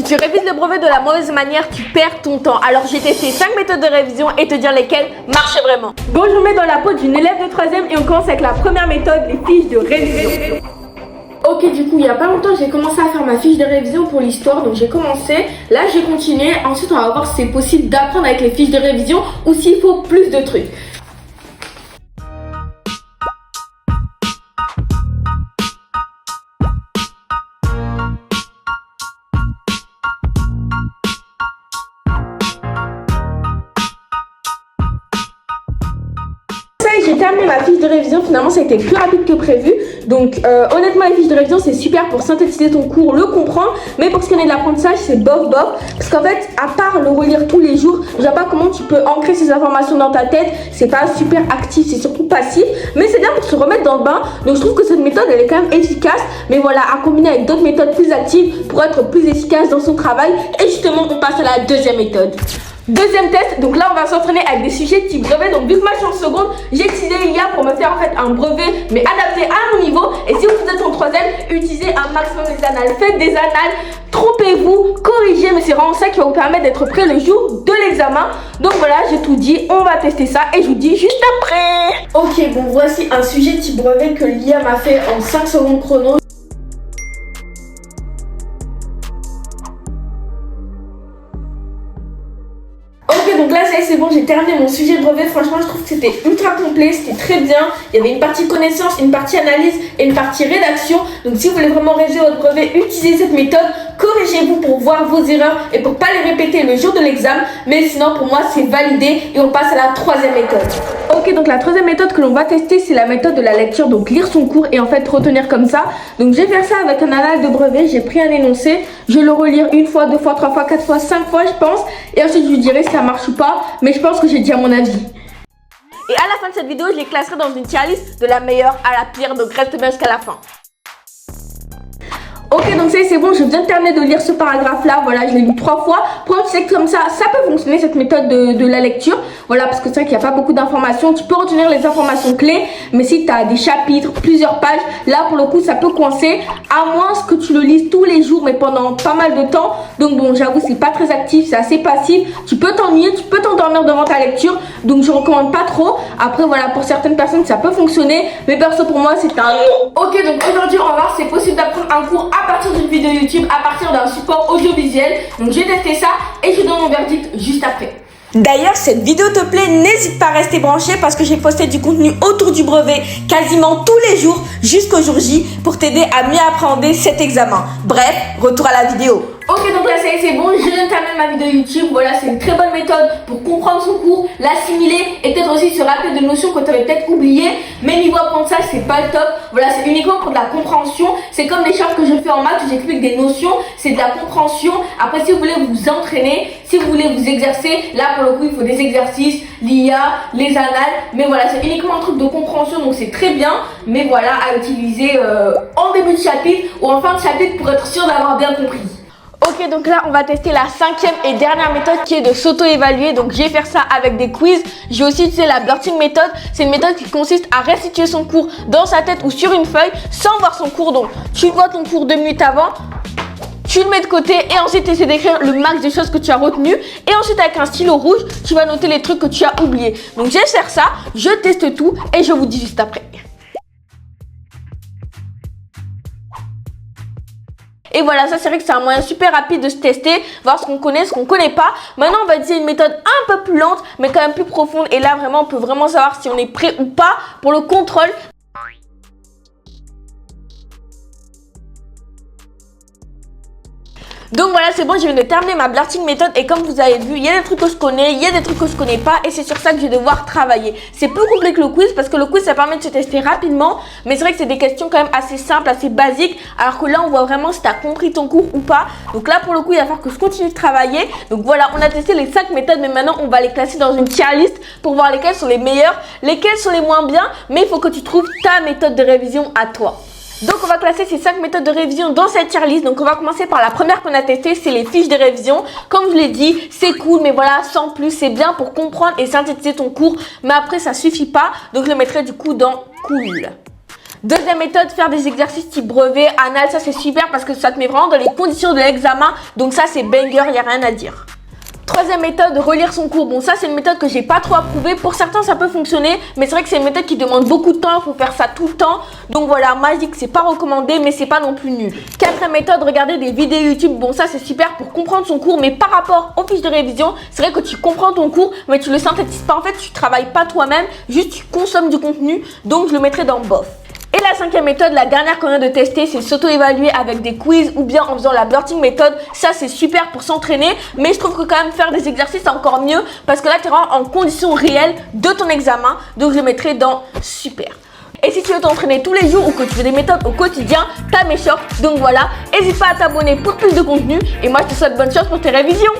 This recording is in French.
Si tu révises le brevet de la mauvaise manière, tu perds ton temps. Alors j'ai testé 5 méthodes de révision et te dire lesquelles marchent vraiment. Bon, je vous mets dans la peau d'une élève de 3ème et on commence avec la première méthode, les fiches de révision. Ok, du coup, il n'y a pas longtemps, j'ai commencé à faire ma fiche de révision pour l'histoire. Donc j'ai commencé, là j'ai continué. Ensuite, on va voir si c'est possible d'apprendre avec les fiches de révision ou s'il faut plus de trucs. J'ai terminé ma fiche de révision, finalement ça a été plus rapide que prévu. Donc honnêtement les fiches de révision c'est super pour synthétiser ton cours, le comprendre. Mais pour ce qui est de l'apprentissage c'est bof bof. Parce qu'en fait à part le relire tous les jours, je vois pas comment tu peux ancrer ces informations dans ta tête. C'est pas super actif, c'est surtout passif. Mais c'est bien pour se remettre dans le bain. Donc je trouve que cette méthode elle est quand même efficace. Mais voilà, à combiner avec d'autres méthodes plus actives pour être plus efficace dans son travail. Et justement on passe à la deuxième méthode. Deuxième test, donc là on va s'entraîner avec des sujets type brevet. Donc vu que moi je suis en seconde, j'ai utilisé l'IA pour me faire en fait un brevet mais adapté à mon niveau. Et si vous êtes en 3ème, utilisez un maximum des annales. Faites des annales, trompez-vous, corrigez, mais c'est vraiment ça qui va vous permettre d'être prêt le jour de l'examen. Donc voilà, j'ai tout dit, on va tester ça et je vous dis juste après. Ok, bon voici un sujet type brevet que l'IA m'a fait en 5 secondes chrono. Ok, donc là c'est bon, j'ai terminé mon sujet de brevet. Franchement je trouve que c'était ultra complet, c'était très bien. Il y avait une partie connaissance, une partie analyse et une partie rédaction. Donc si vous voulez vraiment réviser votre brevet, utilisez cette méthode. Corrigez-vous pour voir vos erreurs et pour pas les répéter le jour de l'examen. Mais sinon pour moi c'est validé et on passe à la troisième méthode. Ok, donc la troisième méthode que l'on va tester c'est la méthode de la lecture. Donc lire son cours et en fait retenir comme ça. Donc je vais faire ça avec un annale de brevet. J'ai pris un énoncé, je vais le relire une fois, deux fois, trois fois, quatre fois, 5 fois je pense. Et ensuite je lui dirai si ça marche ou pas. Mais je pense que j'ai dit à mon avis. Et à la fin de cette vidéo je les classerai dans une tier list de la meilleure à la pire. Donc reste bien jusqu'à la fin. Ok, donc c'est bon, je viens de terminer de lire ce paragraphe là, voilà, je l'ai lu 3 fois. Pour un petit comme ça peut fonctionner cette méthode de la lecture. Voilà, parce que c'est vrai qu'il n'y a pas beaucoup d'informations. Tu peux retenir les informations clés, mais si tu as des chapitres, plusieurs pages, là pour le coup ça peut coincer. À moins que tu le lises tous les jours, mais pendant pas mal de temps. Donc bon, j'avoue, c'est pas très actif, c'est assez passif. Tu peux t'ennuyer, tu peux t'endormir devant ta lecture. Donc je recommande pas trop. Après voilà, pour certaines personnes ça peut fonctionner, mais perso pour moi c'est un non. Ok, donc aujourd'hui on va voir si c'est possible d'apprendre un cours à partir d'une vidéo YouTube, à partir d'un support audiovisuel. Donc j'ai testé ça et je donne mon verdict juste après. D'ailleurs, cette vidéo te plaît, n'hésite pas à rester branché parce que j'ai posté du contenu autour du brevet quasiment tous les jours jusqu'au jour J pour t'aider à mieux appréhender cet examen. Bref, retour à la vidéo. Ok, donc là c'est bon, je viens de terminer ma vidéo YouTube. Voilà, c'est une très bonne méthode pour comprendre son cours, l'assimiler et peut-être aussi se rappeler de notions que tu avais peut-être oubliées. Mais niveau apprentissage, c'est pas le top. Voilà, c'est uniquement pour de la compréhension. C'est comme les charges que je fais en maths où j'explique des notions, c'est de la compréhension. Après, si vous voulez vous entraîner, si vous voulez vous exercer, là pour le coup, il faut des exercices, l'IA, les annales. Mais voilà, c'est uniquement un truc de compréhension, donc c'est très bien. Mais voilà, à utiliser en début de chapitre ou en fin de chapitre pour être sûr d'avoir bien compris. Ok, donc là on va tester la 5e et dernière méthode qui est de s'auto-évaluer. Donc je vais faire ça avec des quiz. J'ai aussi utilisé la blurting méthode. C'est une méthode qui consiste à restituer son cours dans sa tête ou sur une feuille sans voir son cours. Donc tu vois ton cours 2 minutes avant, tu le mets de côté et ensuite tu essaies d'écrire le max de choses que tu as retenues. Et ensuite avec un stylo rouge, tu vas noter les trucs que tu as oubliés. Donc je vais faire ça, je teste tout et je vous dis juste après. Et voilà, ça c'est vrai que c'est un moyen super rapide de se tester, voir ce qu'on connaît, ce qu'on connaît pas. Maintenant on va utiliser une méthode un peu plus lente mais quand même plus profonde. Et là vraiment on peut vraiment savoir si on est prêt ou pas pour le contrôle. Donc voilà, c'est bon, je viens de terminer ma blurting méthode et comme vous avez vu, il y a des trucs que je connais, il y a des trucs que je connais pas et c'est sur ça que je vais devoir travailler. C'est plus compliqué que le quiz parce que le quiz ça permet de se tester rapidement, mais c'est vrai que c'est des questions quand même assez simples, assez basiques, alors que là on voit vraiment si tu as compris ton cours ou pas. Donc là pour le coup, il va falloir que je continue de travailler. Donc voilà, on a testé les 5 méthodes, mais maintenant on va les classer dans une tier list pour voir lesquelles sont les meilleures, lesquelles sont les moins bien, mais il faut que tu trouves ta méthode de révision à toi. Donc on va classer ces 5 méthodes de révision dans cette tier list. Donc on va commencer par la première qu'on a testée, c'est les fiches de révision. Comme je l'ai dit, c'est cool, mais voilà, sans plus, c'est bien pour comprendre et synthétiser ton cours. Mais après, ça suffit pas, donc je le mettrai du coup dans cool. Deuxième méthode, faire des exercices type brevet, anal, ça c'est super parce que ça te met vraiment dans les conditions de l'examen. Donc ça c'est banger, il n'y a rien à dire. Troisième méthode, relire son cours. Bon, ça c'est une méthode que j'ai pas trop approuvée. Pour certains ça peut fonctionner, mais c'est vrai que c'est une méthode qui demande beaucoup de temps, il faut faire ça tout le temps. Donc voilà, moi je dis que c'est pas recommandé, mais c'est pas non plus nul. Quatrième méthode, regarder des vidéos YouTube. Bon, ça c'est super pour comprendre son cours, mais par rapport aux fiches de révision, c'est vrai que tu comprends ton cours, mais tu le synthétises pas. En fait, tu travailles pas toi-même, juste tu consommes du contenu. Donc je le mettrai dans bof. Et la cinquième méthode, la dernière qu'on vient de tester, c'est s'auto-évaluer avec des quiz ou bien en faisant la blurting méthode. Ça, c'est super pour s'entraîner, mais je trouve que quand même faire des exercices, c'est encore mieux parce que là, tu es vraiment en condition réelle de ton examen. Donc, je le mettrai dans super. Et si tu veux t'entraîner tous les jours ou que tu veux des méthodes au quotidien, t'as mes shorts. Donc voilà, n'hésite pas à t'abonner pour plus de contenu. Et moi, je te souhaite bonne chance pour tes révisions.